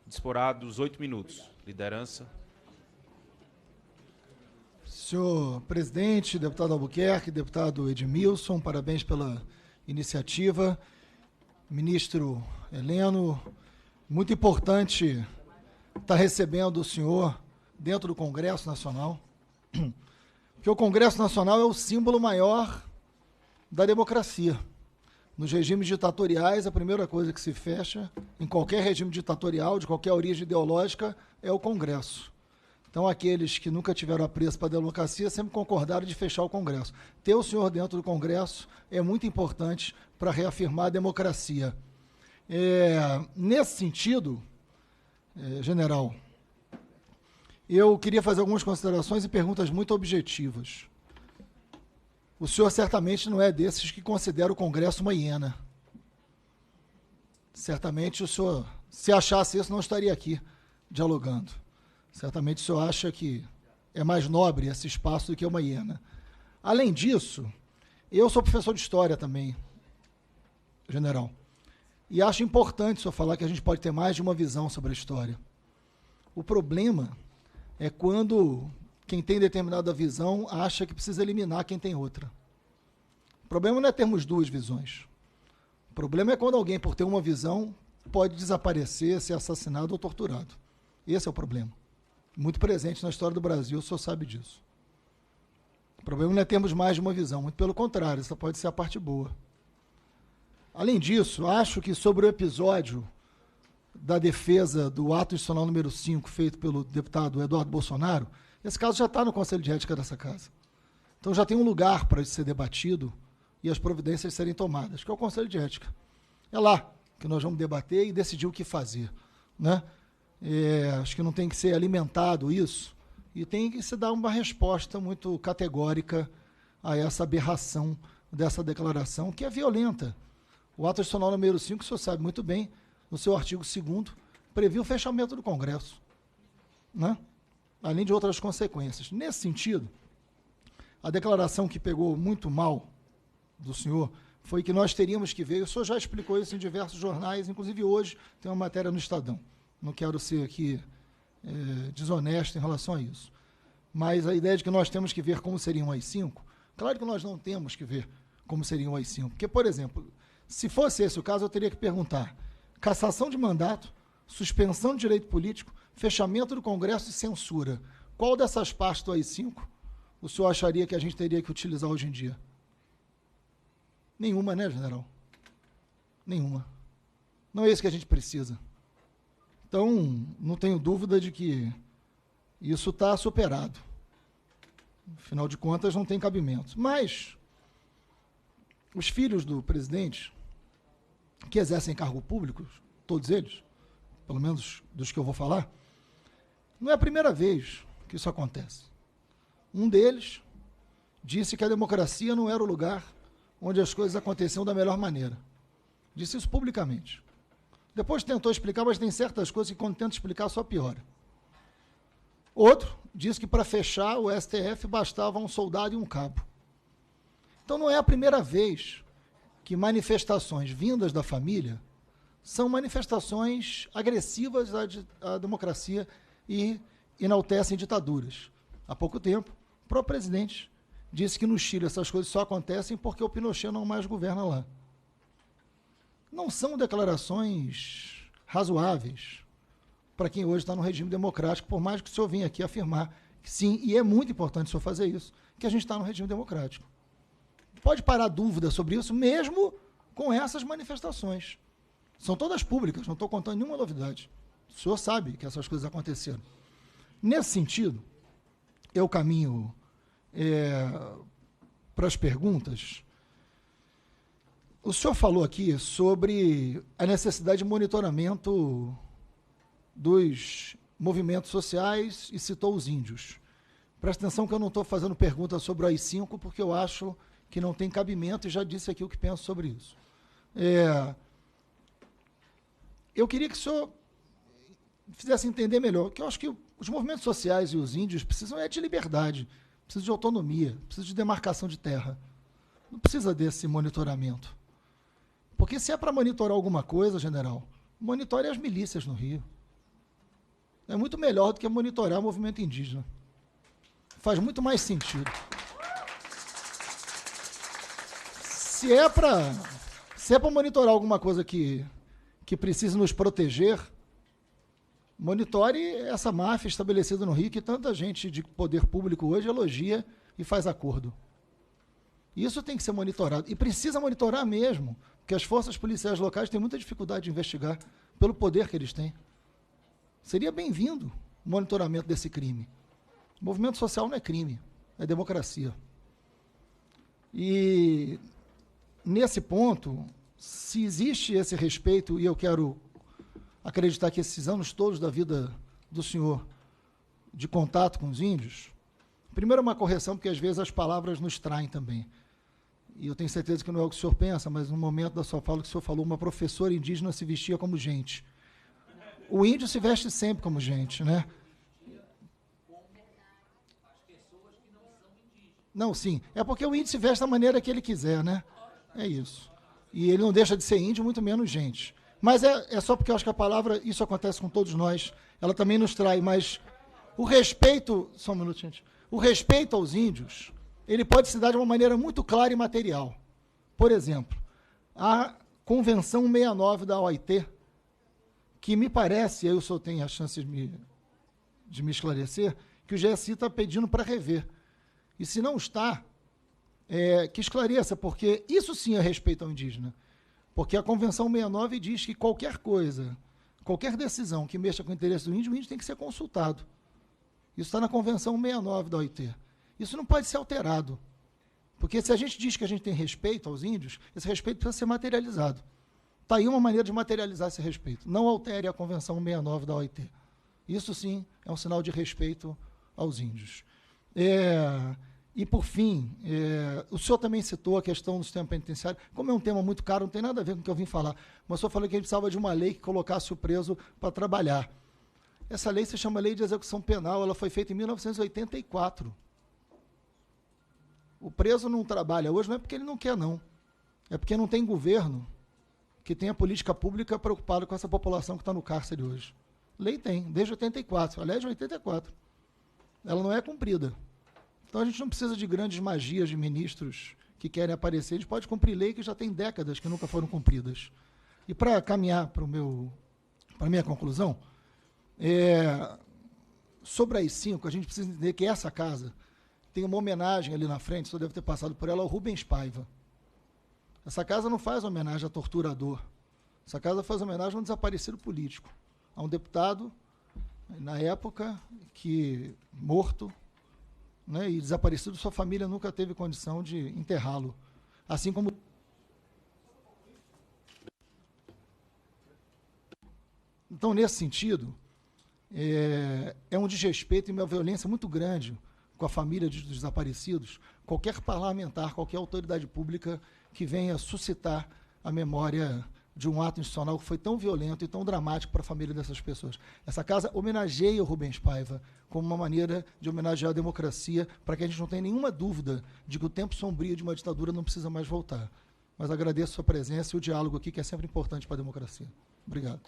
Disporá dos 8 minutos. Liderança. Senhor presidente, deputado Albuquerque, deputado Edmilson, parabéns pela iniciativa. Ministro Heleno, muito importante estar recebendo o senhor dentro do Congresso Nacional, porque o Congresso Nacional é o símbolo maior da democracia. Nos regimes ditatoriais, a primeira coisa que se fecha, em qualquer regime ditatorial, de qualquer origem ideológica, é o Congresso. Então, aqueles que nunca tiveram apreço para a democracia sempre concordaram de fechar o Congresso. Ter o senhor dentro do Congresso é muito importante para reafirmar a democracia. Nesse sentido, general, eu queria fazer algumas considerações e perguntas muito objetivas. O senhor certamente não é desses que considera o Congresso uma hiena. Certamente o senhor, se achasse isso, não estaria aqui dialogando. Certamente o senhor acha que é mais nobre esse espaço do que uma hiena. Além disso, eu sou professor de História também, general. E acho importante o senhor falar que a gente pode ter mais de uma visão sobre a história. O problema é quando quem tem determinada visão acha que precisa eliminar quem tem outra. O problema não é termos duas visões. O problema é quando alguém, por ter uma visão, pode desaparecer, ser assassinado ou torturado. Esse é o problema. Muito presente na história do Brasil, o senhor sabe disso. O problema não é termos mais de uma visão, muito pelo contrário, essa pode ser a parte boa. Além disso, acho que sobre o episódio da defesa do ato institucional número 5, feito pelo deputado Eduardo Bolsonaro, esse caso já está no Conselho de Ética dessa casa. Então já tem um lugar para ser debatido e as providências serem tomadas, que é o Conselho de Ética. É lá que nós vamos debater e decidir o que fazer, né? Acho que não tem que ser alimentado isso e tem que se dar uma resposta muito categórica a essa aberração dessa declaração, que é violenta. O ato institucional número 5, o senhor sabe muito bem, no seu artigo 2º, previu o fechamento do Congresso, né? Além de outras consequências. Nesse sentido, a declaração que pegou muito mal do senhor foi que nós teríamos que ver, o senhor já explicou isso em diversos jornais, inclusive hoje tem uma matéria no Estadão. Não quero ser aqui desonesto em relação a isso. Mas a ideia de que nós temos que ver como seriam as 5, claro que nós não temos que ver como seriam as 5. Porque, por exemplo, se fosse esse o caso, eu teria que perguntar: cassação de mandato, suspensão de direito político, fechamento do Congresso e censura. Qual dessas partes do AI-5 o senhor acharia que a gente teria que utilizar hoje em dia? Nenhuma, né, general? Nenhuma. Não é isso que a gente precisa. Então, não tenho dúvida de que isso está superado. Afinal de contas, não tem cabimento. Mas os filhos do presidente, que exercem cargo público, todos eles, pelo menos dos que eu vou falar, não é a primeira vez que isso acontece. Um deles disse que a democracia não era o lugar onde as coisas aconteciam da melhor maneira. Disse isso publicamente. Depois tentou explicar, mas tem certas coisas que quando tenta explicar só piora. Outro disse que para fechar o STF bastava um soldado e um cabo. Então não é a primeira vez que manifestações vindas da família são manifestações agressivas à democracia e enaltecem ditaduras. Há pouco tempo, o próprio presidente disse que no Chile essas coisas só acontecem porque o Pinochet não mais governa lá. Não são declarações razoáveis para quem hoje está no regime democrático, por mais que o senhor venha aqui afirmar que sim, e é muito importante o senhor fazer isso, que a gente está no regime democrático. Pode parar dúvida sobre isso, mesmo com essas manifestações. São todas públicas, não estou contando nenhuma novidade. O senhor sabe que essas coisas aconteceram. Nesse sentido, eu caminho para as perguntas. O senhor falou aqui sobre a necessidade de monitoramento dos movimentos sociais e citou os índios. Presta atenção que eu não estou fazendo pergunta sobre o AI-5 porque eu acho que não tem cabimento e já disse aqui o que penso sobre isso. Eu queria que o senhor fizesse entender melhor, que eu acho que os movimentos sociais e os índios precisam de liberdade, precisam de autonomia, precisam de demarcação de terra. Não precisa desse monitoramento. Porque se é para monitorar alguma coisa, general, monitore as milícias no Rio. É muito melhor do que monitorar o movimento indígena. Faz muito mais sentido. Se é para monitorar alguma coisa que precise nos proteger, monitore essa máfia estabelecida no Rio, que tanta gente de poder público hoje elogia e faz acordo. Isso tem que ser monitorado. E precisa monitorar mesmo, porque as forças policiais locais têm muita dificuldade de investigar pelo poder que eles têm. Seria bem-vindo o monitoramento desse crime. O movimento social não é crime, é democracia. E, nesse ponto, se existe esse respeito, e eu quero acreditar que esses anos todos da vida do senhor de contato com os índios, primeiro uma correção, porque às vezes as palavras nos traem também. E eu tenho certeza que não é o que o senhor pensa, mas no momento da sua fala que o senhor falou, uma professora indígena se vestia como gente. O índio se veste sempre como gente, né? Não, sim. É porque o índio se veste da maneira que ele quiser, né? É isso. E ele não deixa de ser índio, muito menos gente. Mas é só porque eu acho que a palavra, isso acontece com todos nós, ela também nos trai, mas o respeito, só um minuto, gente, o respeito aos índios, ele pode se dar de uma maneira muito clara e material. Por exemplo, a Convenção 69 da OIT, que me parece, aí o senhor tem a chance de me esclarecer, que o GSI está pedindo para rever. E se não está, que esclareça, porque isso sim é respeito ao indígena. Porque a Convenção 69 diz que qualquer coisa, qualquer decisão que mexa com o interesse do índio tem que ser consultado. Isso está na Convenção 69 da OIT. Isso não pode ser alterado. Porque se a gente diz que a gente tem respeito aos índios, esse respeito precisa ser materializado. Está aí uma maneira de materializar esse respeito. Não altere a Convenção 69 da OIT. Isso sim é um sinal de respeito aos índios. E, por fim, o senhor também citou a questão do sistema penitenciário. Como é um tema muito caro, não tem nada a ver com o que eu vim falar, mas o senhor falou que a gente precisava de uma lei que colocasse o preso para trabalhar. Essa lei se chama Lei de Execução Penal, ela foi feita em 1984. O preso não trabalha hoje, não é porque ele não quer, não. É porque não tem governo que tenha política pública preocupada com essa população que está no cárcere hoje. Lei tem, desde 84, aliás, de 84. Ela não é cumprida. Então a gente não precisa de grandes magias de ministros que querem aparecer, a gente pode cumprir lei que já tem décadas que nunca foram cumpridas. E para caminhar para a minha conclusão, sobre as 5, a gente precisa entender que essa casa tem uma homenagem ali na frente, o senhor deve ter passado por ela, ao Rubens Paiva. Essa casa não faz homenagem a torturador. Essa casa faz homenagem a um desaparecido político, a um deputado, na época, que morto, né, e desaparecido, sua família nunca teve condição de enterrá-lo. Assim como... Então, nesse sentido, é um desrespeito e uma violência muito grande com a família dos desaparecidos, qualquer parlamentar, qualquer autoridade pública que venha suscitar a memória de um ato institucional que foi tão violento e tão dramático para a família dessas pessoas. Essa casa homenageia o Rubens Paiva como uma maneira de homenagear a democracia, para que a gente não tenha nenhuma dúvida de que o tempo sombrio de uma ditadura não precisa mais voltar. Mas agradeço a sua presença e o diálogo aqui, que é sempre importante para a democracia. Obrigado.